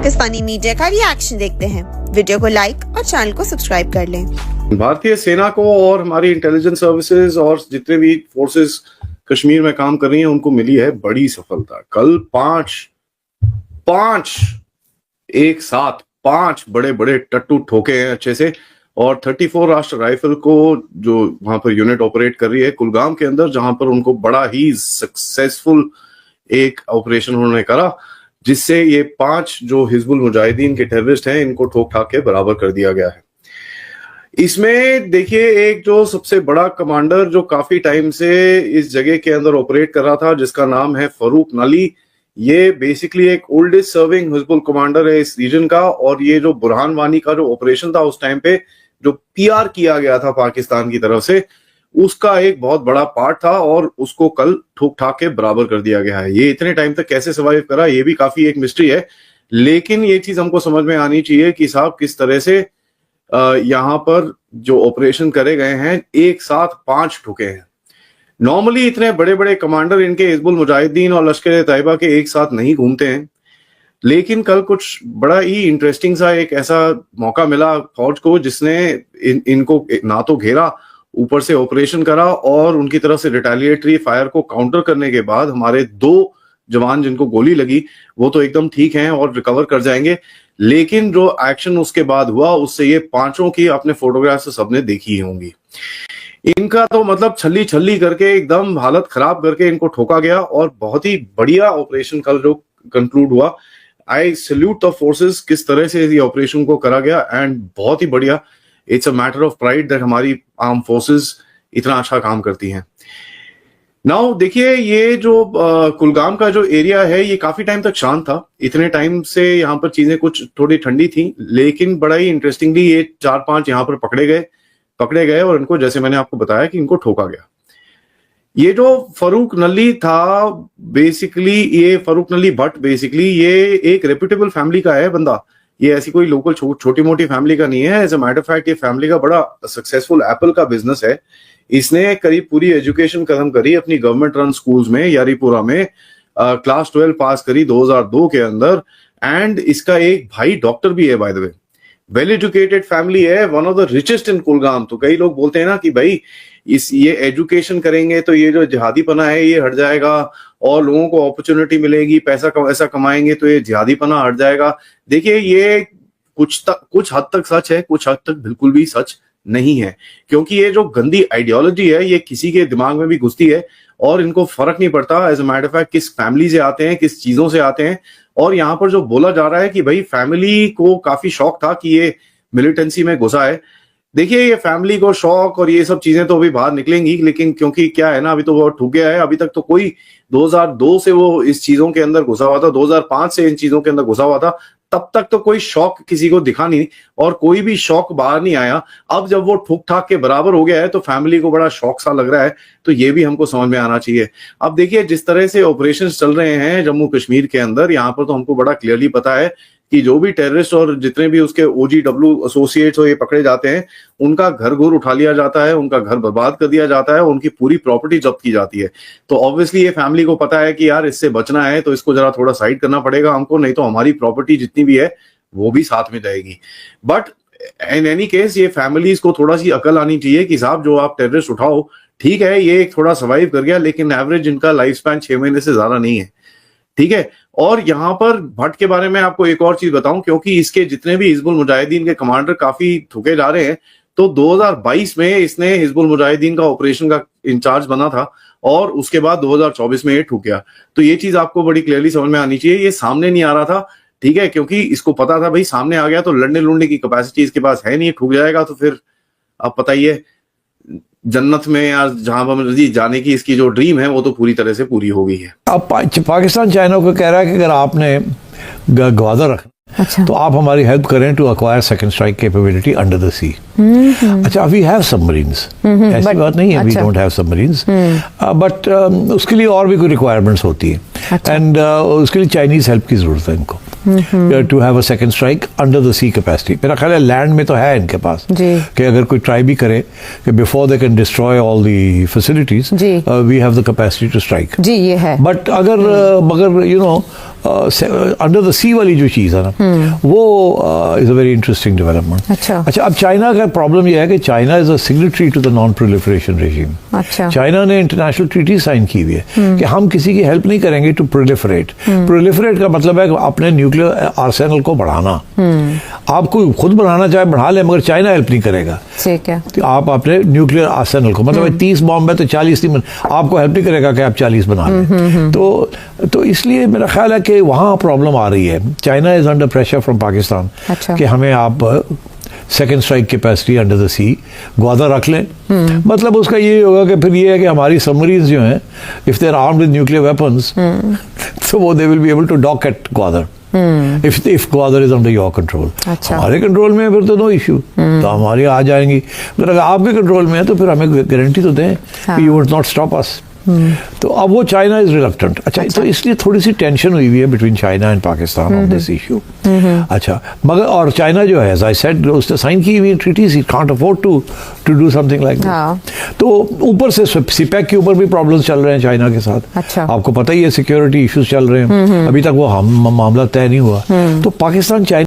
Pakistani media का reaction देखते हैं। वीडियो को लाइक और चैनल को सब्सक्राइब कर लें। भारतीय सेना को और हमारी इंटेलिजेंस सर्विसेज और जितने भी फोर्सेस कश्मीर में काम कर रही हैं उनको मिली है बड़ी सफलता। कल पांच एक साथ पांच बड़े बड़े टट्टू ठोके हैं अच्छे से, और 34 राष्ट्र राइफल को जो वहां पर यूनिट ऑपरेट कर रही है कुलगाम के अंदर, जहां पर उनको बड़ा ही सक्सेसफुल एक ऑपरेशन उन्होंने करा, जिससे ये 5 जो हिजबुल मुजाहिदीन के टेररिस्ट हैं इनको ठोक ठाक के बराबर कर दिया गया है। इसमें देखिए एक जो सबसे बड़ा कमांडर जो काफी टाइम से इस जगह के अंदर ऑपरेट कर रहा था, जिसका नाम है फरूक नली, ये बेसिकली एक ओल्डेस्ट सर्विंग हिजबुल कमांडर है इस रीजन का। और ये जो बुरहान वानी का जो ऑपरेशन था उस टाइम पे जो पीआर किया गया था पाकिस्तान की तरफ से, उसका एक बहुत बड़ा पार्ट था और उसको कल ठोक ठाक के बराबर कर दिया गया है। ये इतने टाइम तक कैसे सर्वाइव करा ये भी काफी एक मिस्ट्री है, लेकिन ये चीज हमको समझ में आनी चाहिए कि साहब किस तरह से यहाँ पर जो ऑपरेशन करे गए हैं एक साथ 5 ठुके हैं। नॉर्मली इतने बड़े बड़े कमांडर इनके हिजबुल मुजाहिदीन और लश्कर तैयबा के एक साथ नहीं घूमते हैं, लेकिन कल कुछ बड़ा ही इंटरेस्टिंग सा एक ऐसा मौका मिला फौज को, जिसने इनको ना तो घेरा, ऊपर से ऑपरेशन करा और उनकी तरफ से रिटेलिएटरी फायर को काउंटर करने के बाद हमारे 2 जवान जिनको गोली लगी वो तो एकदम ठीक हैं और रिकवर कर जाएंगे, लेकिन जो एक्शन उसके बाद हुआ उससे ये 5 की अपने फोटोग्राफ से सबने देखी होंगी। इनका तो मतलब छल्ली छल्ली करके एकदम हालत खराब करके इनको ठोका गया और बहुत ही बढ़िया ऑपरेशन कल जो कंक्लूड हुआ। आई सैल्यूट द फोर्सेस किस तरह से ये ऑपरेशन को करा गया, एंड बहुत ही बढ़िया। It's a matter of pride that हमारी आर्म फोर्सेस इतना अच्छा काम करती हैं। नाउ देखिए ये जो कुलगाम का जो एरिया है ये काफी टाइम तक शांत था। इतने टाइम से यहाँ पर चीजें कुछ थोड़ी ठंडी थी, लेकिन बड़ा ही इंटरेस्टिंगली ये 4-5 यहाँ पर पकड़े गए और इनको, जैसे मैंने आपको बताया, कि इनको ठोका गया। ये जो फरूक नली था बेसिकली, ये फरूक नली भट्ट बेसिकली ये एक रेप्यूटेबल फैमिली का है बंदा। ये ऐसी कोई लोकल छोटी मोटी फैमिली का नहीं है। एज अ मैटर फैक्ट ये फैमिली का बड़ा सक्सेसफुल एप्पल का बिजनेस है। इसने करीब पूरी एजुकेशन खत्म करी अपनी गवर्नमेंट रन स्कूल्स में यारीपुरा में, क्लास 12 पास करी 2002 के अंदर, एंड इसका एक भाई डॉक्टर भी है by the way. Well educated family है, one of the richest in Kulgam. तो कई लोग बोलते हैं ना कि भाई ये एजुकेशन करेंगे तो ये जो जिहादीपना है ये हट जाएगा और लोगों को अपॉर्चुनिटी मिलेगी, ऐसा कमाएंगे तो ये जिहादीपना हट जाएगा। देखिए ये कुछ हद तक सच है, कुछ हद तक बिल्कुल भी सच नहीं है, क्योंकि ये जो गंदी आइडियोलॉजी है ये किसी के दिमाग में भी घुसती है और इनको फर्क नहीं पड़ता as a matter of fact किस फैमिली से आते हैं, किस चीजों से आते हैं। और यहाँ पर जो बोला जा रहा है कि भाई फैमिली को काफी शौक था कि ये मिलिटेंसी में घुसा है। देखिए ये फैमिली को शौक और ये सब चीजें तो अभी बाहर निकलेंगी, लेकिन क्योंकि क्या है ना, अभी तो वो ठुक गया है। अभी तक तो कोई 2002 से वो इस चीजों के अंदर घुसा हुआ था, 2005 से इन चीजों के अंदर घुसा हुआ था, तब तक तो कोई शौक किसी को दिखा नहीं और कोई भी शौक बाहर नहीं आया। अब जब वो ठुक ठाक के बराबर हो गया है तो फैमिली को बड़ा शौक सा लग रहा है, तो ये भी हमको समझ में आना चाहिए। अब देखिए जिस तरह से ऑपरेशंस चल रहे हैं जम्मू कश्मीर के अंदर, यहाँ पर तो हमको बड़ा क्लियरली पता है कि जो भी टेररिस्ट और जितने भी उसके OGW एसोसिएट्स हो ये पकड़े जाते हैं, उनका घर घूर उठा लिया जाता है, उनका घर बर्बाद कर दिया जाता है, उनकी पूरी प्रॉपर्टी जब्त की जाती है। तो ऑब्वियसली ये फैमिली को पता है कि यार इससे बचना है तो इसको जरा थोड़ा साइड करना पड़ेगा हमको, नहीं तो हमारी प्रॉपर्टी जितनी भी है वो भी साथ में जाएगी। बट इन एनी केस ये फैमिलीज को थोड़ा सी अकल आनी चाहिए कि साहब जो आप टेररिस्ट उठाओ, ठीक है ये थोड़ा सर्वाइव कर गया, लेकिन एवरेज इनका लाइफ स्पैन 6 महीने से ज्यादा नहीं है, ठीक है। और यहाँ पर भट्ट के बारे में आपको एक और चीज बताऊं, क्योंकि इसके जितने भी हिजबुल मुजाहिदीन के कमांडर काफी ठुके जा रहे हैं, तो 2022 में इसने हिजबुल मुजाहिदीन का ऑपरेशन का इंचार्ज बना था और उसके बाद 2024 में ये ठुक गया। तो ये चीज आपको बड़ी क्लियरली समझ में आनी चाहिए। ये सामने नहीं आ रहा था, ठीक है, क्योंकि इसको पता था भाई सामने आ गया तो लड़ने की कैपेसिटी इसके पास है नहीं, ठुक जाएगा तो फिर आप पता ही है जन्नत में या जहां पर मर्जी जाने की इसकी जो ड्रीम है वो तो पूरी तरह से पूरी हो गई है। अब पाकिस्तान चाइना को कह रहा है कि अगर आपने गवादा रखना, अच्छा, तो आप हमारी हेल्प करें to acquire second strike capability under the sea. अच्छा, वी हैव सबमरीन्स, ऐसी बात नहीं है we don't have submarines, but उसके लिए और भी कोई रिक्वायरमेंट्स होती है, एंड उसके लिए चाइनीज हेल्प की जरूरत है इनको to have a second strike under the sea capacity. मेरा ख्याल है लैंड में तो है इनके पास कि अगर कोई ट्राई भी करे कि before they can destroy all the facilities, we have the capacity to strike. जी ये है। बट अगर you know under the sea वाली जो चीज़ है ना, वो is a very interesting development. अच्छा, अब चाइना का प्रॉब्लम यह है कि China is a signatory to the non proliferation regime. अच्छा, चाइना ने इंटरनेशनल ट्रीटी साइन की हुई है कि हम किसी की हेल्प नहीं करेंगे टू प्रोलिफरेट। प्रोलिफरेट का मतलब है अपने न्यूक्लियर आर्सेनल को बढ़ाना। आप कोई खुद बढ़ाना चाहे बढ़ा ले, मगर चाइना हेल्प नहीं करेगा। ठीक है, तो आप अपने न्यूक्लियर आर्सेनल को, मतलब 30 बॉम्ब है तो 40 नहीं आपको हेल्प नहीं करेगा कि आप 40 बना लें। तो इसलिए मेरा ख्याल है कि वहाँ प्रॉब्लम आ रही है। China is under pressure from Pakistan कि हमें आप second strike capacity under the sea Gwadar रख लें। मतलब उसका ये होगा कि फिर ये है कि हमारी सबमरीन्स जो हैं, if they are armed with nuclear weapons, तो वो they will be able to dock at Gwadar if Gwadar is under your control. हमारे कंट्रोल में है फिर तो नो इशू, तो हमारी आ जाएंगी। अगर आपके कंट्रोल में है तो फिर हमें गारंटी तो दें कि you will not stop us. तो अब वो चाइना इज रिलक्टेंट। अच्छा, तो इसलिए थोड़ी सी टेंशन हुई हुई है between China and Pakistan on this issue. अच्छा, मगर और चाइना जो है, एज आई सेड, उसने साइन की हुई treaties, he can't afford to do something like that. तो ऊपर से सिपेक के ऊपर भी प्रॉब्लम्स चल रहे हैं चाइना के साथ। अच्छा, आपको पता ही है, सिक्योरिटी इश्यूज चल रहे हैं। अभी तक वो मामला तय नहीं हुआ। तो पाकिस्तान चाइना